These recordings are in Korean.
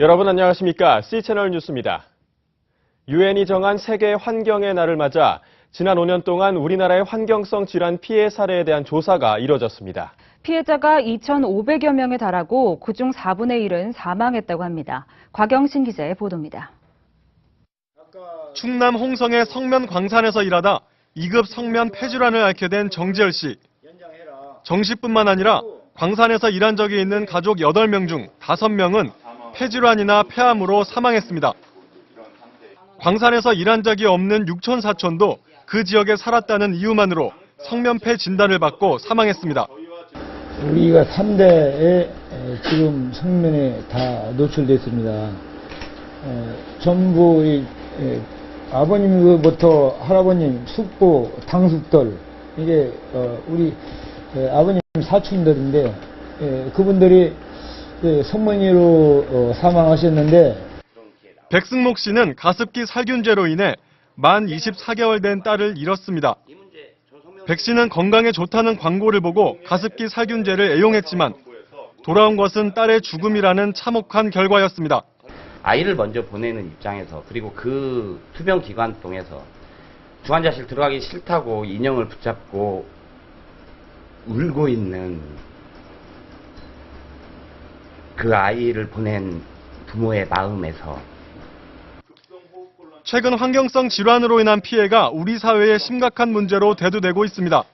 여러분 안녕하십니까? C채널 뉴스입니다. 유엔이 정한 세계 환경의 날을 맞아 지난 5년 동안 우리나라의 환경성 질환 피해 사례에 대한 조사가 이뤄졌습니다. 피해자가 2,500여 명에 달하고 그중 4분의 1은 사망했다고 합니다. 곽영신 기자의 보도입니다. 충남 홍성의 성면 광산에서 일하다 2급 성면 폐질환을 앓게 된 정지열 씨. 정 씨뿐만 아니라 광산에서 일한 적이 있는 가족 8명 중 5명은 폐질환이나 폐암으로 사망했습니다. 광산에서 일한 적이 없는 육촌 사촌도 그 지역에 살았다는 이유만으로 성면폐 진단을 받고 사망했습니다. 우리가 3대에 지금 성면에 다 노출됐습니다. 전부 아버님부터 할아버님, 숙부, 당숙들, 이게 우리 아버님 사촌들인데 그분들이 성모니로 사망하셨는데, 백승목 씨는 가습기 살균제로 인해 만 24개월 된 딸을 잃었습니다. 백 씨는 건강에 좋다는 광고를 보고 가습기 살균제를 애용했지만 돌아온 것은 딸의 죽음이라는 참혹한 결과였습니다. 아이를 먼저 보내는 입장에서, 그리고 그 투병 기간 동에서 중환자실 들어가기 싫다고 인형을 붙잡고 울고 있는 그 아이를 보낸 부모의 마음에서 최근 환경성 질환으로 인한 피해가 우리 사회의 심각한 문제로 대두되고 있습니다.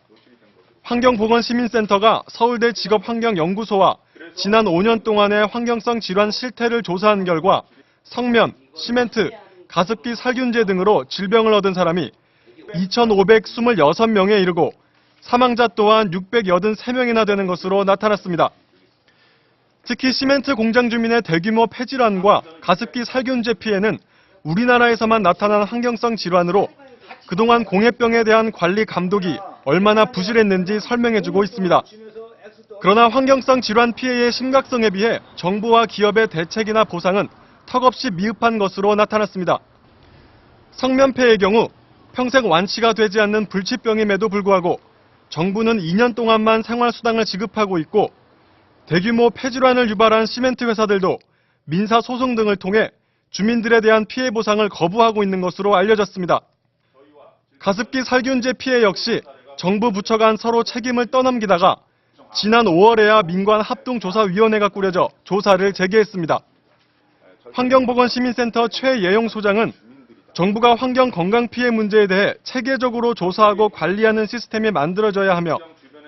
환경보건시민센터가 서울대 직업환경연구소와 지난 5년 동안의 환경성 질환 실태를 조사한 결과 성면, 시멘트, 가습기 살균제 등으로 질병을 얻은 사람이 2,526명에 이르고 사망자 또한 683명이나 되는 것으로 나타났습니다. 특히 시멘트 공장 주민의 대규모 폐질환과 가습기 살균제 피해는 우리나라에서만 나타난 환경성 질환으로 그동안 공해병에 대한 관리 감독이 얼마나 부실했는지 설명해주고 있습니다. 그러나 환경성 질환 피해의 심각성에 비해 정부와 기업의 대책이나 보상은 턱없이 미흡한 것으로 나타났습니다. 성면폐의 경우 평생 완치가 되지 않는 불치병임에도 불구하고 정부는 2년 동안만 생활수당을 지급하고 있고, 대규모 폐질환을 유발한 시멘트 회사들도 민사소송 등을 통해 주민들에 대한 피해 보상을 거부하고 있는 것으로 알려졌습니다. 가습기 살균제 피해 역시 정부 부처 간 서로 책임을 떠넘기다가 지난 5월에야 민관합동조사위원회가 꾸려져 조사를 재개했습니다. 환경보건시민센터 최예용 소장은 정부가 환경 건강 피해 문제에 대해 체계적으로 조사하고 관리하는 시스템이 만들어져야 하며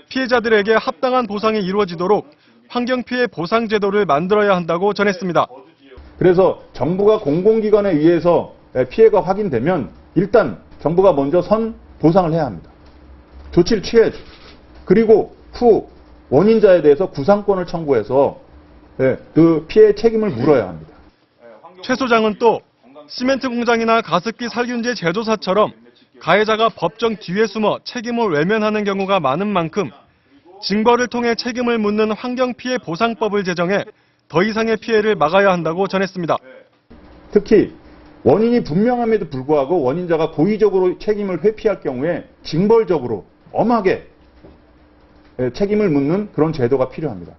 피해자들에게 합당한 보상이 이루어지도록 환경피해 보상제도를 만들어야 한다고 전했습니다. 그래서 정부가 공공기관에 의해서 피해가 확인되면 일단 정부가 먼저 선 보상을 해야 합니다. 조치를 취해야죠. 그리고 후 원인자에 대해서 구상권을 청구해서 그 피해 책임을 물어야 합니다. 최 소장은 또 시멘트 공장이나 가습기 살균제 제조사처럼 가해자가 법정 뒤에 숨어 책임을 외면하는 경우가 많은 만큼 징벌을 통해 책임을 묻는 환경피해 보상법을 제정해 더 이상의 피해를 막아야 한다고 전했습니다. 특히 원인이 분명함에도 불구하고 원인자가 고의적으로 책임을 회피할 경우에 징벌적으로 엄하게 책임을 묻는 그런 제도가 필요합니다.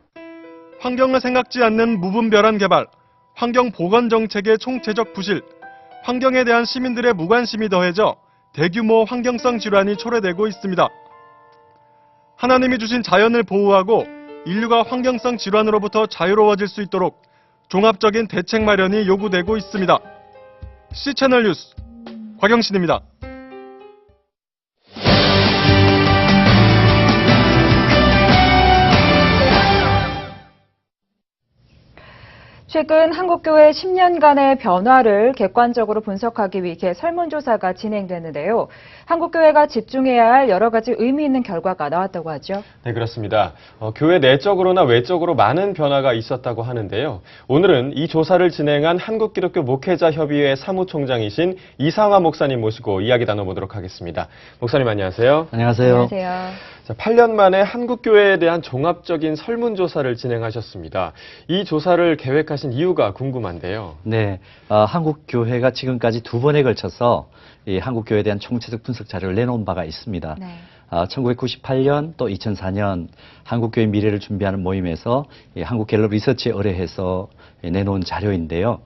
환경을 생각지 않는 무분별한 개발, 환경보건정책의 총체적 부실, 환경에 대한 시민들의 무관심이 더해져 대규모 환경성 질환이 초래되고 있습니다. 하나님이 주신 자연을 보호하고 인류가 환경성 질환으로부터 자유로워질 수 있도록 종합적인 대책 마련이 요구되고 있습니다. C채널 뉴스 곽영신입니다. 최근 한국교회 10년간의 변화를 객관적으로 분석하기 위해 설문조사가 진행되는데요. 한국교회가 집중해야 할 여러 가지 의미 있는 결과가 나왔다고 하죠. 네, 그렇습니다. 교회 내적으로나 외적으로 많은 변화가 있었다고 하는데요. 오늘은 이 조사를 진행한 한국기독교 목회자협의회 사무총장이신 이상화 목사님 모시고 이야기 나눠보도록 하겠습니다. 목사님 안녕하세요. 안녕하세요. 안녕하세요. 자, 8년 만에 한국교회에 대한 종합적인 설문조사를 진행하셨습니다. 이 조사를 계획하신 이유가 궁금한데요. 네, 한국교회가 지금까지 2번에 걸쳐서 이 한국교회에 대한 총체적 분석 자료를 내놓은 바가 있습니다. 네. 1998년 또 2004년 한국교회 미래를 준비하는 모임에서 이 한국갤럽 리서치에 의뢰해서 내놓은 자료인데요.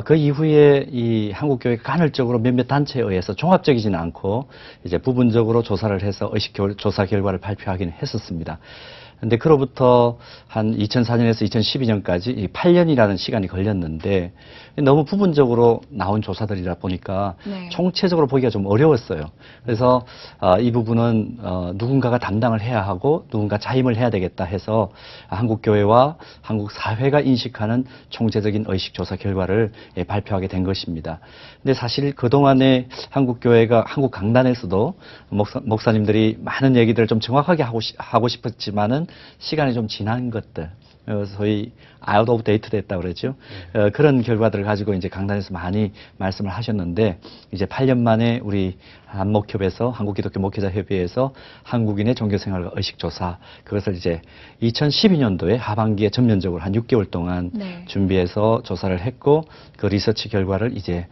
그 이후에 이 한국교회가 간헐적으로 몇몇 단체에 의해서 종합적이지는 않고 이제 부분적으로 조사를 해서 의식 조사 결과를 발표하긴 했었습니다. 근데 그로부터 한 2004년에서 2012년까지 8년이라는 시간이 걸렸는데 너무 부분적으로 나온 조사들이라 보니까 네. 총체적으로 보기가 좀 어려웠어요. 그래서 이 부분은 누군가가 담당을 해야 하고 누군가 자임을 해야 되겠다 해서 한국교회와 한국사회가 인식하는 총체적인 의식조사 결과를 발표하게 된 것입니다. 근데 사실 그동안에 한국교회가 한국 강단에서도 목사님들이 많은 얘기들을 좀 정확하게 하고 싶었지만은 시간이 좀 지난 것들, 소위 out of date 됐다고 그러죠. 그런 결과들을 가지고 이제 강단에서 많이 말씀을 하셨는데, 이제 8년 만에 우리 한목협에서, 한국기독교 목회자협의회에서 한국인의 종교생활과 의식조사, 그것을 이제 2012년도에 하반기에 전면적으로 한 6개월 동안 네. 준비해서 조사를 했고, 그 리서치 결과를 이제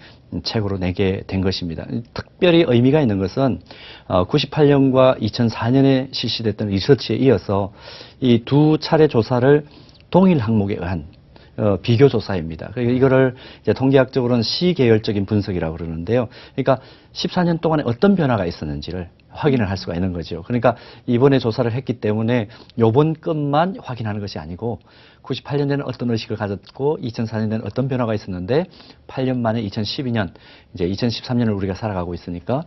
책으로 내게 된 것입니다. 특별히 의미가 있는 것은 98년과 2004년에 실시됐던 리서치에 이어서 이 두 차례 조사를 동일 항목에 의한 비교 조사입니다. 그러니까 이거를 이제 통계학적으로는 시계열적인 분석이라고 그러는데요. 그러니까 14년 동안에 어떤 변화가 있었는지를 확인을 할 수가 있는 거죠. 그러니까 이번에 조사를 했기 때문에 요번 것만 확인하는 것이 아니고 98년에는 어떤 의식을 가졌고 2004년에는 어떤 변화가 있었는데 8년 만에 2012년, 이제 2013년을 우리가 살아가고 있으니까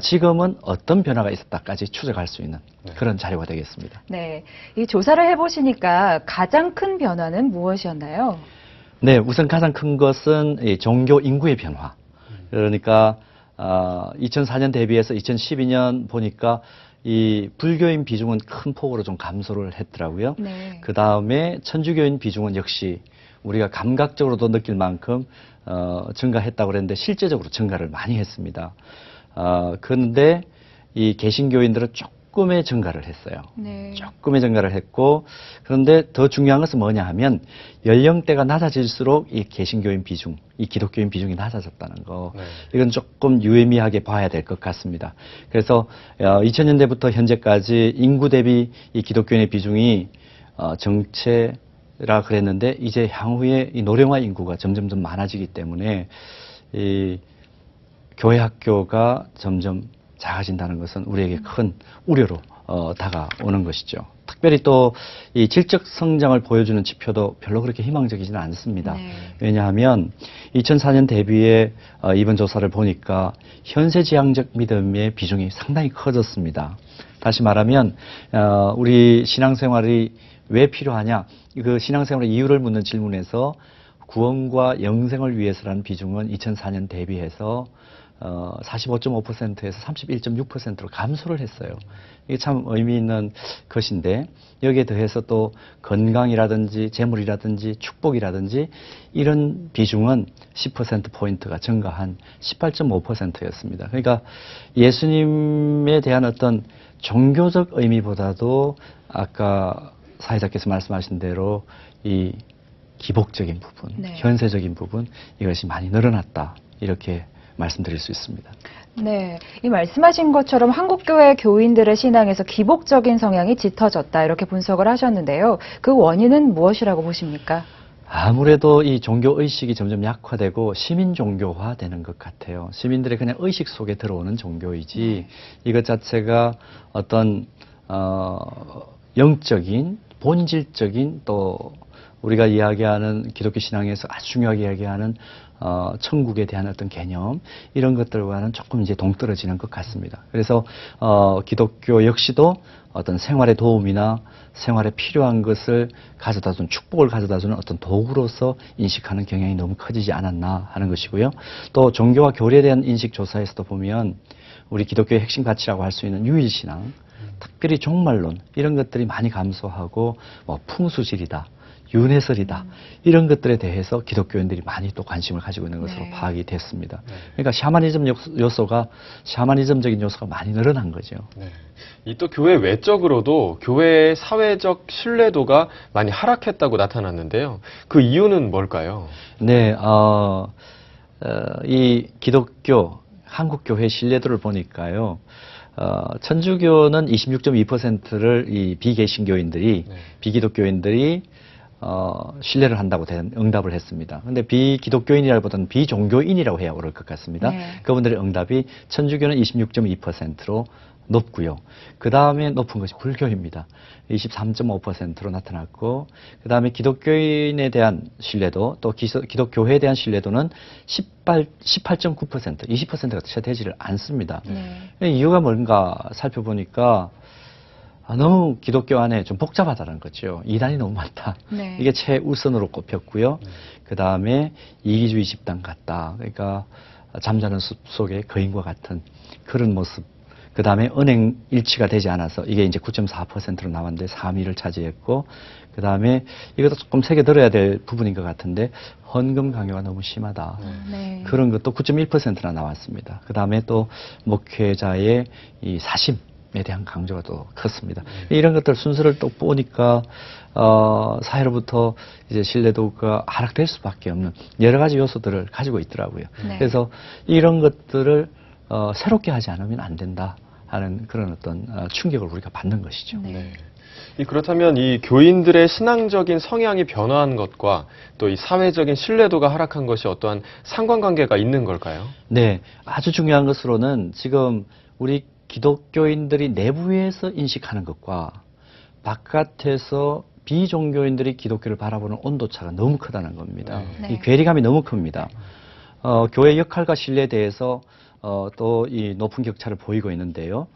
지금은 어떤 변화가 있었다까지 추적할 수 있는 그런 자료가 되겠습니다. 네, 이 조사를 해보시니까 가장 큰 변화는 무엇이었나요? 네, 우선 가장 큰 것은 이 종교 인구의 변화. 그러니까 2004년 대비해서 2012년 보니까 이 불교인 비중은 큰 폭으로 좀 감소를 했더라고요. 네. 그 다음에 천주교인 비중은 역시 우리가 감각적으로도 느낄 만큼 증가했다고 그랬는데 실제적으로 증가를 많이 했습니다. 그런데 이 개신교인들은 조금의 증가를 했어요. 네. 조금의 증가를 했고, 그런데 더 중요한 것은 뭐냐 하면 연령대가 낮아질수록 이 개신교인 비중, 이 기독교인 비중이 낮아졌다는 거. 네. 이건 조금 유의미하게 봐야 될 것 같습니다. 그래서 2000년대부터 현재까지 인구 대비 이 기독교인의 비중이 정체라 그랬는데 이제 향후에 이 노령화 인구가 점점 더 많아지기 때문에 이 교회 학교가 점점 작아진다는 것은 우리에게 큰 우려로 다가오는 것이죠. 특별히 또 이 질적 성장을 보여주는 지표도 별로 그렇게 희망적이지는 않습니다. 네. 왜냐하면 2004년 대비에 이번 조사를 보니까 현세지향적 믿음의 비중이 상당히 커졌습니다. 다시 말하면 우리 신앙생활이 왜 필요하냐, 그 신앙생활의 이유를 묻는 질문에서 구원과 영생을 위해서라는 비중은 2004년 대비해서 45.5%에서 31.6%로 감소를 했어요. 이게 참 의미 있는 것인데, 여기에 더해서 또 건강이라든지 재물이라든지 축복이라든지 이런 비중은 10%포인트가 증가한 18.5%였습니다. 그러니까 예수님에 대한 어떤 종교적 의미보다도 아까 사회자께서 말씀하신 대로 이 기복적인 부분, 네. 현세적인 부분, 이것이 많이 늘어났다, 이렇게 말씀드릴 수 있습니다. 네, 이 말씀하신 것처럼 한국교회 교인들의 신앙에서 기복적인 성향이 짙어졌다, 이렇게 분석을 하셨는데요. 그 원인은 무엇이라고 보십니까? 아무래도 이 종교 의식이 점점 약화되고 시민 종교화 되는 것 같아요. 시민들의 그냥 의식 속에 들어오는 종교이지 이것 자체가 어떤 영적인, 본질적인, 또 우리가 이야기하는 기독교 신앙에서 아주 중요하게 이야기하는 천국에 대한 어떤 개념, 이런 것들과는 조금 이제 동떨어지는 것 같습니다. 그래서 기독교 역시도 어떤 생활의 도움이나 생활에 필요한 것을 가져다주는, 축복을 가져다주는 어떤 도구로서 인식하는 경향이 너무 커지지 않았나 하는 것이고요. 또 종교와 교리에 대한 인식 조사에서도 보면 우리 기독교의 핵심 가치라고 할 수 있는 유일신앙, 특별히 종말론, 이런 것들이 많이 감소하고 뭐 풍수질이다, 윤회설이다, 이런 것들에 대해서 기독교인들이 많이 또 관심을 가지고 있는 것으로 네. 파악이 됐습니다. 그러니까 샤머니즘적인 요소가 많이 늘어난 거죠. 네. 이 또 교회 외적으로도 교회의 사회적 신뢰도가 많이 하락했다고 나타났는데요. 그 이유는 뭘까요? 네, 이 기독교, 한국교회 신뢰도를 보니까요. 천주교는 26.2%를 이 비개신교인들이, 네. 비기독교인들이 신뢰를 한다고 응답을 했습니다. 근데 비기독교인이라기보다는 비종교인이라고 해야 옳을 것 같습니다. 네. 그분들의 응답이 천주교는 26.2%로 높고요. 그 다음에 높은 것이 불교입니다. 23.5%로 나타났고, 그 다음에 기독교인에 대한 신뢰도, 또 기독교회에 대한 신뢰도는 18.9%, 20%가 채 되지를 않습니다. 네. 이유가 뭔가 살펴보니까 너무 기독교 안에 좀 복잡하다는 거죠. 이단이 너무 많다. 네. 이게 최우선으로 꼽혔고요. 그 다음에 이기주의 집단 같다. 그러니까 잠자는 숲 속의 거인과 같은 그런 모습. 그 다음에 은행 일치가 되지 않아서 이게 이제 9.4%로 나왔는데 3위를 차지했고, 그 다음에 이것도 조금 새겨 들어야 될 부분인 것 같은데 헌금 강요가 너무 심하다. 네. 그런 것도 9.1%나 나왔습니다. 그 다음에 또 목회자의 이 사심에 대한 강조가 또 컸습니다. 이런 것들 순서를 또 보니까 사회로부터 이제 신뢰도가 하락될 수밖에 없는 여러 가지 요소들을 가지고 있더라고요. 네. 그래서 이런 것들을 새롭게 하지 않으면 안 된다 하는 그런 어떤 충격을 우리가 받는 것이죠. 네. 그렇다면 이 교인들의 신앙적인 성향이 변화한 것과 또 이 사회적인 신뢰도가 하락한 것이 어떠한 상관관계가 있는 걸까요? 네, 아주 중요한 것으로는 지금 우리 기독교인들이 내부에서 인식하는 것과 바깥에서 비종교인들이 기독교를 바라보는 온도차가 너무 크다는 겁니다. 네. 이 괴리감이 너무 큽니다. 교회 역할과 신뢰에 대해서 또 이 높은 격차를 보이고 있는데요.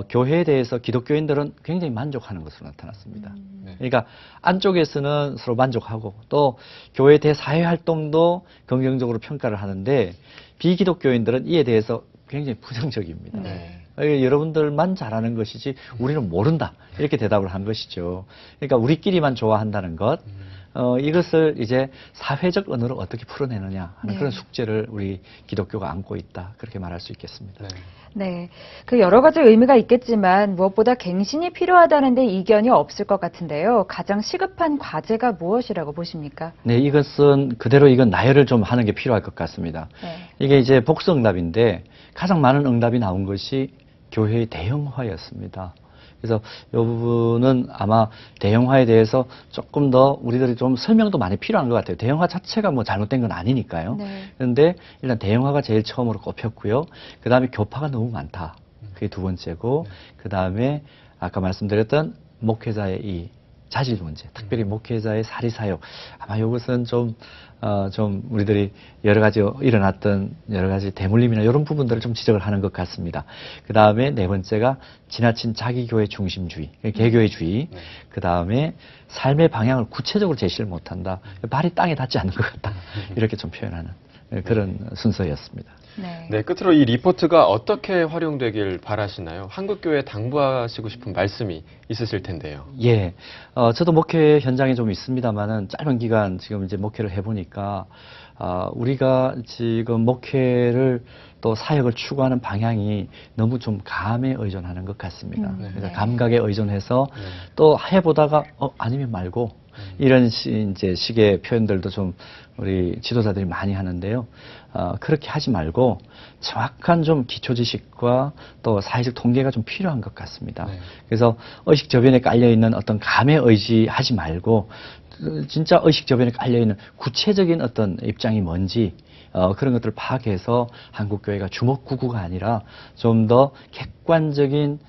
교회에 대해서 기독교인들은 굉장히 만족하는 것으로 나타났습니다. 그러니까 안쪽에서는 서로 만족하고 또 교회 대사회 활동도 긍정적으로 평가를 하는데 비기독교인들은 이에 대해서 굉장히 부정적입니다. 여러분들만 잘하는 것이지 우리는 모른다 이렇게 대답을 한 것이죠. 그러니까 우리끼리만 좋아한다는 것, 이것을 이제 사회적 언어로 어떻게 풀어내느냐 하는 네. 그런 숙제를 우리 기독교가 안고 있다 그렇게 말할 수 있겠습니다. 네. 그 여러 가지 의미가 있겠지만 무엇보다 갱신이 필요하다는 데 이견이 없을 것 같은데요. 가장 시급한 과제가 무엇이라고 보십니까? 네, 이것은 그대로 이건 나열을 좀 하는 게 필요할 것 같습니다. 네. 이게 이제 복수응답인데 가장 많은 응답이 나온 것이 교회의 대형화였습니다. 그래서 이 부분은 아마 대형화에 대해서 조금 더 우리들이 좀 설명도 많이 필요한 것 같아요. 대형화 자체가 뭐 잘못된 건 아니니까요. 네. 그런데 일단 대형화가 제일 처음으로 꼽혔고요. 그 다음에 교파가 너무 많다. 그게 두 번째고, 그 다음에 아까 말씀드렸던 목회자의 이 자질 문제, 특별히 목회자의 사리사욕. 아마 이것은 좀 우리들이 여러 가지 일어났던 여러 가지 대물림이나 이런 부분들을 좀 지적을 하는 것 같습니다. 그 다음에 네 번째가 지나친 자기교회 중심주의, 개교회주의. 그 다음에 삶의 방향을 구체적으로 제시를 못한다. 발이 땅에 닿지 않는 것 같다. 이렇게 좀 표현하는 그런 순서였습니다. 네. 네, 끝으로 이 리포트가 어떻게 활용되길 바라시나요? 한국교회에 당부하시고 싶은 말씀이 있으실 텐데요. 예, 저도 목회 현장에 좀 있습니다만은 짧은 기간 지금 이제 목회를 해보니까 우리가 지금 목회를 또 사역을 추구하는 방향이 너무 좀 감에 의존하는 것 같습니다. 그래서 네. 감각에 의존해서 또 해보다가 아니면 말고 이런 이제 식의 표현들도 좀 우리 지도자들이 많이 하는데요. 그렇게 하지 말고 정확한 좀 기초 지식과 또 사회적 통계가 좀 필요한 것 같습니다. 그래서 의식 저변에 깔려 있는 어떤 감에 의지하지 말고 진짜 의식 저변에 깔려 있는 구체적인 어떤 입장이 뭔지 그런 것들을 파악해서 한국교회가 주먹구구가 아니라 좀 더 객관적인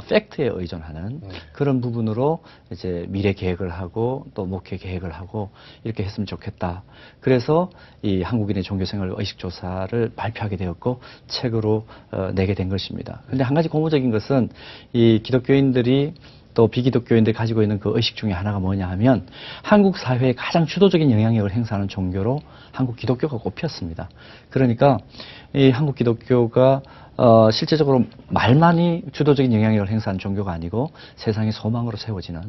팩트에 의존하는 그런 부분으로 이제 미래 계획을 하고 또 목회 계획을 하고 이렇게 했으면 좋겠다. 그래서 이 한국인의 종교생활 의식조사를 발표하게 되었고 책으로 내게 된 것입니다. 근데 한 가지 고무적인 것은 이 기독교인들이 또 비기독교인들이 가지고 있는 그 의식 중에 하나가 뭐냐 하면 한국 사회에 가장 주도적인 영향력을 행사하는 종교로 한국 기독교가 꼽혔습니다. 그러니까 이 한국 기독교가 실제적으로 말만이 주도적인 영향력을 행사하는 종교가 아니고 세상의 소망으로 세워지는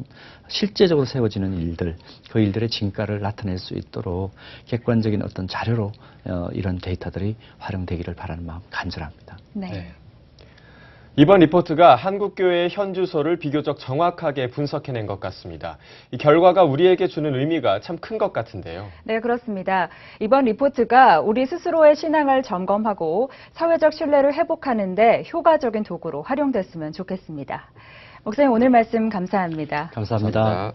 실제적으로 세워지는 일들, 그 일들의 진가를 나타낼 수 있도록 객관적인 어떤 자료로 이런 데이터들이 활용되기를 바라는 마음 간절합니다. 네. 이번 리포트가 한국교회의 현주소를 비교적 정확하게 분석해낸 것 같습니다. 이 결과가 우리에게 주는 의미가 참 큰 것 같은데요. 네, 그렇습니다. 이번 리포트가 우리 스스로의 신앙을 점검하고 사회적 신뢰를 회복하는 데 효과적인 도구로 활용됐으면 좋겠습니다. 목사님 오늘 말씀 감사합니다. 감사합니다.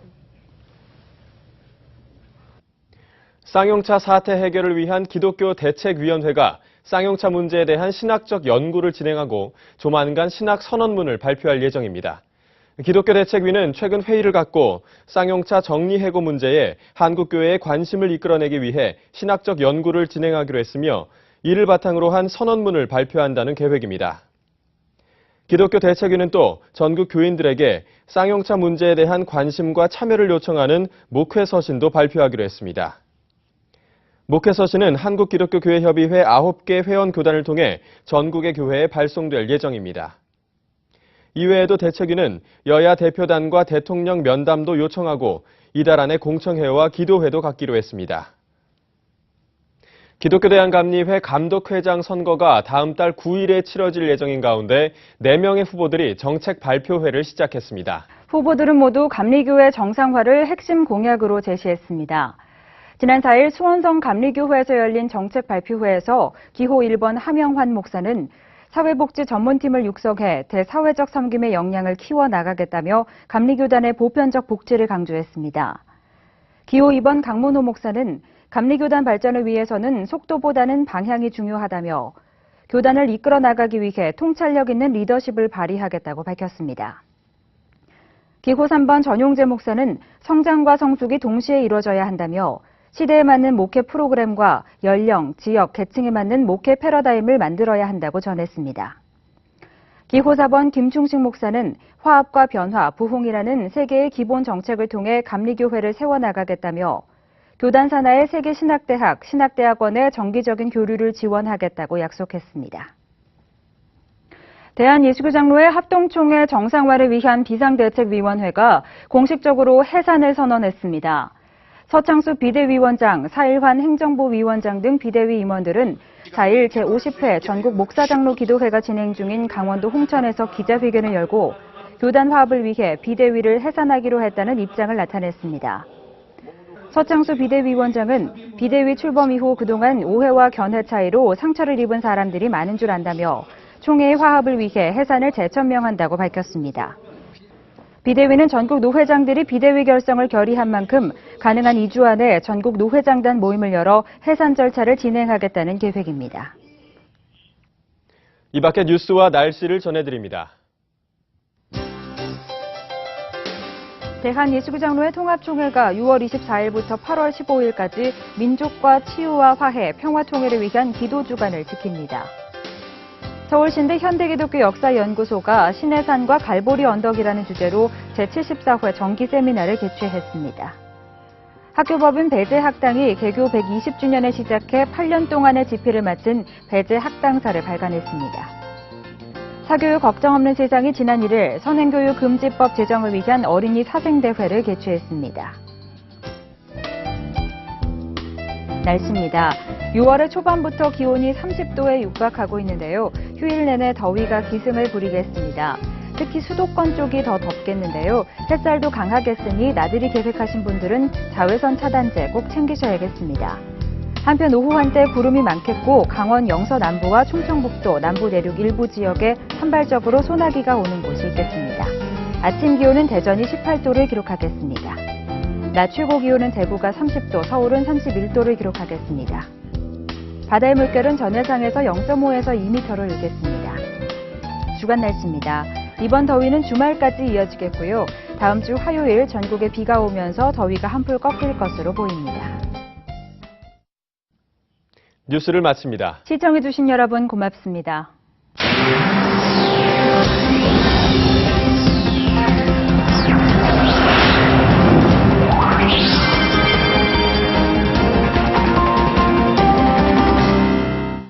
쌍용차 사태 해결을 위한 기독교 대책위원회가 쌍용차 문제에 대한 신학적 연구를 진행하고 조만간 신학 선언문을 발표할 예정입니다. 기독교 대책위는 최근 회의를 갖고 쌍용차 정리해고 문제에 한국교회의 관심을 이끌어내기 위해 신학적 연구를 진행하기로 했으며 이를 바탕으로 한 선언문을 발표한다는 계획입니다. 기독교 대책위는 또 전국 교인들에게 쌍용차 문제에 대한 관심과 참여를 요청하는 목회 서신도 발표하기로 했습니다. 목회 서신은 한국기독교교회협의회 9개 회원 교단을 통해 전국의 교회에 발송될 예정입니다. 이외에도 대책위는 여야 대표단과 대통령 면담도 요청하고 이달 안에 공청회와 기도회도 갖기로 했습니다. 기독교대한감리회 감독회장 선거가 다음 달 9일에 치러질 예정인 가운데 4명의 후보들이 정책 발표회를 시작했습니다. 후보들은 모두 감리교회 정상화를 핵심 공약으로 제시했습니다. 지난 4일 수원성 감리교회에서 열린 정책 발표회에서 기호 1번 하명환 목사는 사회복지 전문팀을 육성해 대사회적 섬김의 역량을 키워나가겠다며 감리교단의 보편적 복지를 강조했습니다. 기호 2번 강문호 목사는 감리교단 발전을 위해서는 속도보다는 방향이 중요하다며 교단을 이끌어 나가기 위해 통찰력 있는 리더십을 발휘하겠다고 밝혔습니다. 기호 3번 전용재 목사는 성장과 성숙이 동시에 이루어져야 한다며 시대에 맞는 목회 프로그램과 연령, 지역, 계층에 맞는 목회 패러다임을 만들어야 한다고 전했습니다. 기호 4번 김충식 목사는 화합과 변화, 부흥이라는 세계의 기본 정책을 통해 감리교회를 세워나가겠다며 교단 산하의 세계 신학대학, 신학대학원의 정기적인 교류를 지원하겠다고 약속했습니다. 대한예수교장로회 합동총회 정상화를 위한 비상대책위원회가 공식적으로 해산을 선언했습니다. 서창수 비대위원장, 사일환 행정부 위원장 등 비대위 임원들은 4일 제50회 전국 목사장로 기도회가 진행 중인 강원도 홍천에서 기자회견을 열고 교단 화합을 위해 비대위를 해산하기로 했다는 입장을 나타냈습니다. 서창수 비대위원장은 비대위 출범 이후 그동안 오해와 견해 차이로 상처를 입은 사람들이 많은 줄 안다며 총회의 화합을 위해 해산을 재천명한다고 밝혔습니다. 비대위는 전국 노회장들이 비대위 결성을 결의한 만큼 가능한 2주 안에 전국 노회장단 모임을 열어 해산 절차를 진행하겠다는 계획입니다. 이 밖에 뉴스와 날씨를 전해드립니다. 대한예수교장로회 통합총회가 6월 24일부터 8월 15일까지 민족과 치유와 화해, 평화통일을 위한 기도주간을 지킵니다. 서울신대 현대기독교 역사연구소가 신해산과 갈보리 언덕이라는 주제로 제74회 정기 세미나를 개최했습니다. 학교법인 배제학당이 개교 120주년에 시작해 8년 동안의 집필을 마친 배제학당사를 발간했습니다. 사교육 걱정 없는 세상이 지난 1일 선행교육 금지법 제정을 위한 어린이 사생대회를 개최했습니다. 날씨입니다. 6월의 초반부터 기온이 30도에 육박하고 있는데요. 휴일 내내 더위가 기승을 부리겠습니다. 특히 수도권 쪽이 더 덥겠는데요. 햇살도 강하겠으니 나들이 계획하신 분들은 자외선 차단제 꼭 챙기셔야겠습니다. 한편 오후 한때 구름이 많겠고 강원 영서 남부와 충청북도, 남부 내륙 일부 지역에 산발적으로 소나기가 오는 곳이 있겠습니다. 아침 기온은 대전이 18도를 기록하겠습니다. 낮 최고 기온은 대구가 30도, 서울은 31도를 기록하겠습니다. 바다의 물결은 전해상에서 0.5에서 2m를 일겠습니다. 주간 날씨입니다. 이번 더위는 주말까지 이어지겠고요. 다음 주 화요일 전국에 비가 오면서 더위가 한풀 꺾일 것으로 보입니다. 뉴스를 마칩니다. 시청해주신 여러분 고맙습니다.